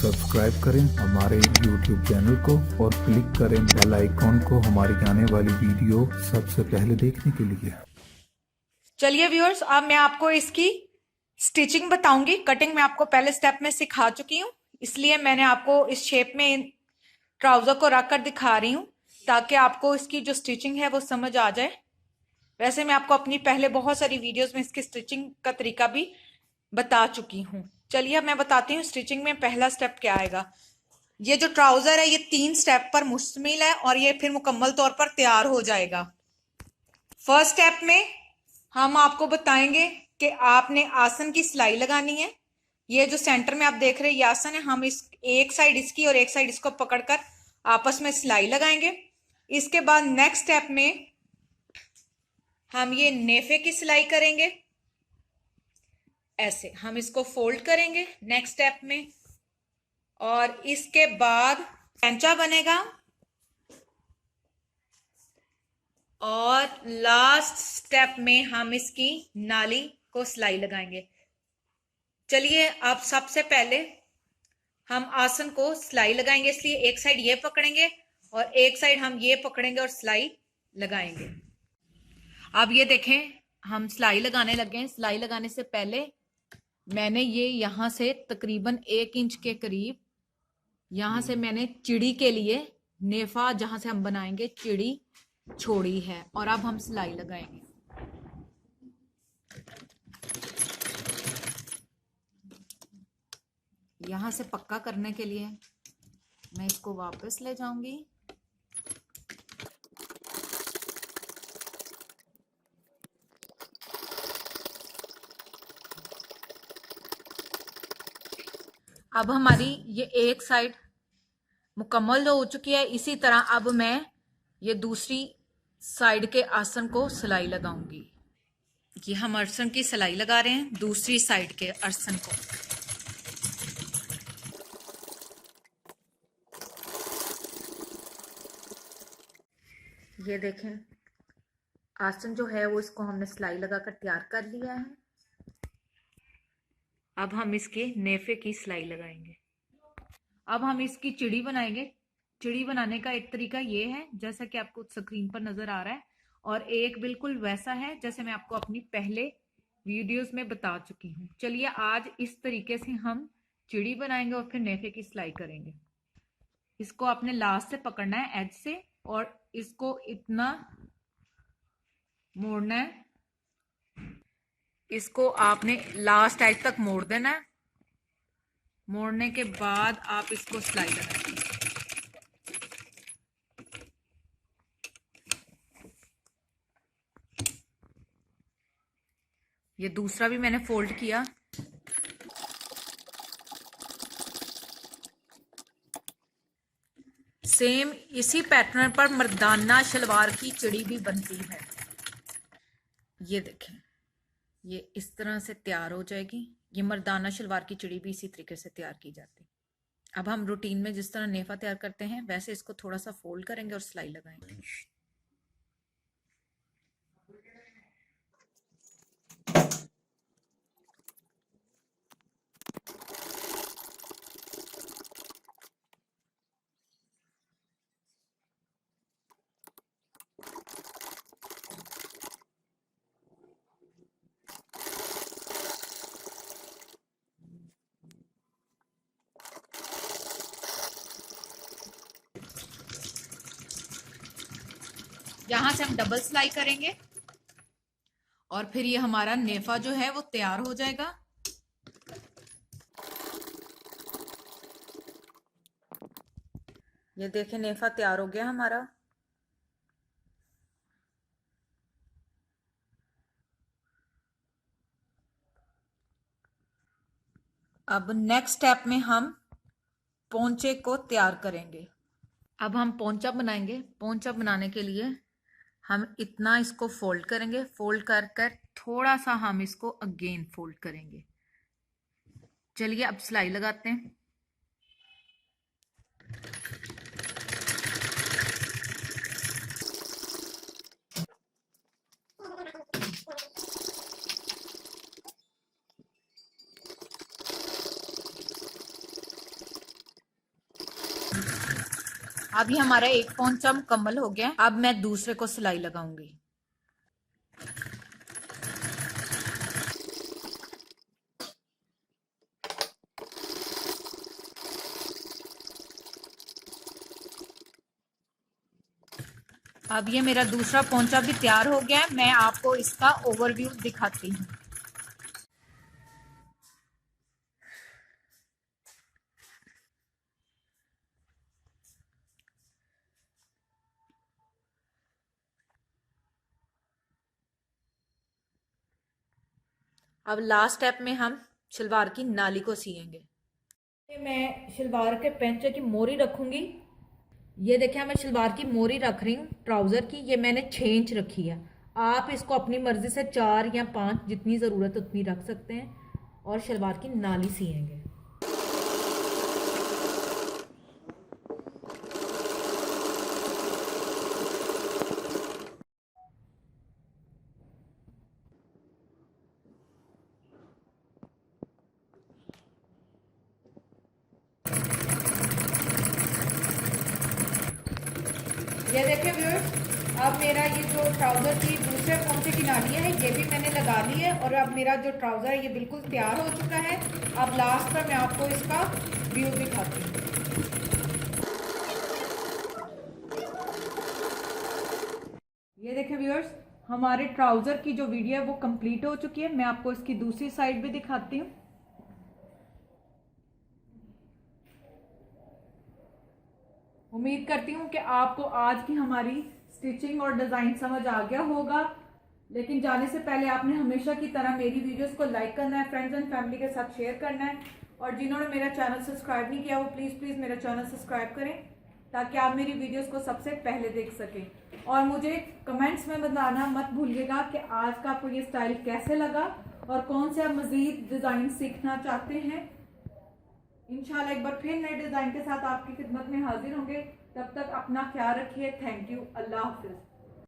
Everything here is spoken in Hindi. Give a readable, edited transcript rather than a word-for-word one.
सब्सक्राइब करें हमारे YouTube चैनल को और क्लिक करें बेल आइकॉन को हमारी आने वाली वीडियो सबसे पहले देखने के लिए। चलिए व्यूअर्स, अब मैं आपको इसकी स्टिचिंग बताऊंगी। कटिंग मैं आपको पहले स्टेप में सिखा चुकी हूँ, इसलिए मैंने आपको इस शेप में ट्राउजर को रख कर दिखा रही हूँ ताकि आपको इसकी जो स्टिचिंग है वो समझ आ जाए। वैसे मैं आपको अपनी पहले बहुत सारी वीडियोस में इसकी स्टिचिंग का तरीका भी बता चुकी हूँ। चलिए अब मैं बताती हूँ स्टिचिंग में पहला स्टेप क्या आएगा। ये जो ट्राउजर है ये 3 स्टेप पर मुश्तमिल है और ये फिर मुकम्मल तौर पर तैयार हो जाएगा। फर्स्ट स्टेप में हम आपको बताएंगे कि आपने आसन की सिलाई लगानी है। ये जो सेंटर में आप देख रहे हैं ये आसन है, हम इस एक साइड इसकी और एक साइड इसको पकड़कर आपस में सिलाई लगाएंगे। इसके बाद नेक्स्ट स्टेप में हम ये नेफे की सिलाई करेंगे। ऐसे हम इसको फोल्ड करेंगे नेक्स्ट स्टेप में, और इसके बाद पैंचा बनेगा और लास्ट स्टेप में हम इसकी नाली को सिलाई लगाएंगे। चलिए अब सबसे पहले हम आसन को सिलाई लगाएंगे, इसलिए एक साइड ये पकड़ेंगे और एक साइड हम ये पकड़ेंगे और सिलाई लगाएंगे। अब ये देखें हम सिलाई लगाने लगे हैं। सिलाई लगाने से पहले मैंने ये यहां से तकरीबन 1 इंच के करीब यहां से मैंने चिड़ी के लिए नेफा जहां से हम बनाएंगे चिड़ी छोड़ी है, और अब हम सिलाई लगाएंगे। यहां से पक्का करने के लिए मैं इसको वापस ले जाऊंगी। अब हमारी ये एक साइड मुकम्मल हो चुकी है। इसी तरह अब मैं ये दूसरी साइड के आसन को सिलाई लगाऊंगी। ये हम आसन की सिलाई लगा रहे हैं दूसरी साइड के आसन को। ये देखें आसन जो है वो इसको हमने सिलाई लगाकर तैयार कर लिया है। अब हम इसके नेफे की सिलाई लगाएंगे। अब हम इसकी चिड़ी बनाएंगे। चिड़ी बनाने का एक तरीका ये है जैसा कि आपको स्क्रीन पर नजर आ रहा है, और एक बिल्कुल वैसा है जैसे मैं आपको अपनी पहले वीडियोस में बता चुकी हूँ। चलिए आज इस तरीके से हम चिड़ी बनाएंगे और फिर नेफे की सिलाई करेंगे। इसको आपने लास्ट से पकड़ना है एज से, और इसको इतना मोड़ना है, इसको आपने लास्ट एज तक मोड़ देना है। मोड़ने के बाद आप इसको सिलाई लगाएंगे। ये दूसरा भी मैंने फोल्ड किया। सेम इसी पैटर्न पर मर्दाना शलवार की चिड़ी भी बनती है। ये देखें ये इस तरह से तैयार हो जाएगी। ये मर्दाना शलवार की चिड़ी भी इसी तरीके से तैयार की जाती है। अब हम रूटीन में जिस तरह नेफा तैयार करते हैं वैसे इसको थोड़ा सा फोल्ड करेंगे और सिलाई लगाएंगे। यहां से हम डबल सिलाई करेंगे और फिर ये हमारा नेफा जो है वो तैयार हो जाएगा। ये देखें नेफा तैयार हो गया हमारा। अब नेक्स्ट स्टेप में हम पोंचे को तैयार करेंगे। अब हम पोंचा बनाएंगे। पोंचा बनाने के लिए हम इतना इसको फोल्ड करेंगे, फोल्ड कर कर थोड़ा सा हम इसको अगेन फोल्ड करेंगे। चलिए अब सिलाई लगाते हैं। अब ये हमारा एक पोंचा मुकम्मल हो गया। अब मैं दूसरे को सिलाई लगाऊंगी। अब ये मेरा दूसरा पोंचा भी तैयार हो गया है। मैं आपको इसका ओवरव्यू दिखाती हूँ। अब लास्ट स्टेप में हम शलवार की नाली को सिएंगे। मैं शलवार के पैंचे की मोरी रखूंगी। ये देखिए मैं शलवार की मोरी रख रही हूँ ट्राउजर की। ये मैंने 6 इंच रखी है। आप इसको अपनी मर्जी से 4 या 5 जितनी ज़रूरत उतनी रख सकते हैं और शलवार की नाली सिएंगे। ये देखिए व्यूअर्स, अब मेरा ये जो ट्राउज़र की दूसरे पोंचे की नाली है ये भी मैंने लगा ली है और अब मेरा जो ट्राउज़र है ये बिल्कुल तैयार हो चुका है। अब लास्ट पर मैं आपको इसका व्यू दिखाती हूँ। ये देखिए व्यूअर्स, हमारे ट्राउज़र की जो वीडियो है वो कंप्लीट हो चुकी है। मैं आपको इसकी दूसरी साइड भी दिखाती हूँ। उम्मीद करती हूँ कि आपको आज की हमारी स्टिचिंग और डिज़ाइन समझ आ गया होगा। लेकिन जाने से पहले आपने हमेशा की तरह मेरी वीडियोस को लाइक करना है, फ्रेंड्स एंड फैमिली के साथ शेयर करना है और जिन्होंने मेरा चैनल सब्सक्राइब नहीं किया वो प्लीज़ मेरा चैनल सब्सक्राइब करें ताकि आप मेरी वीडियोस को सबसे पहले देख सकें। और मुझे कमेंट्स में बताना मत भूलिएगा कि आज का आपको ये स्टाइल कैसे लगा और कौन से आप मज़ीद डिज़ाइन सीखना चाहते हैं। इंशाल्लाह एक बार फिर नए डिज़ाइन के साथ आपकी खिदमत में हाजिर होंगे। तब तक अपना ख्याल रखिए। Thank you. अल्लाह हाफिज़।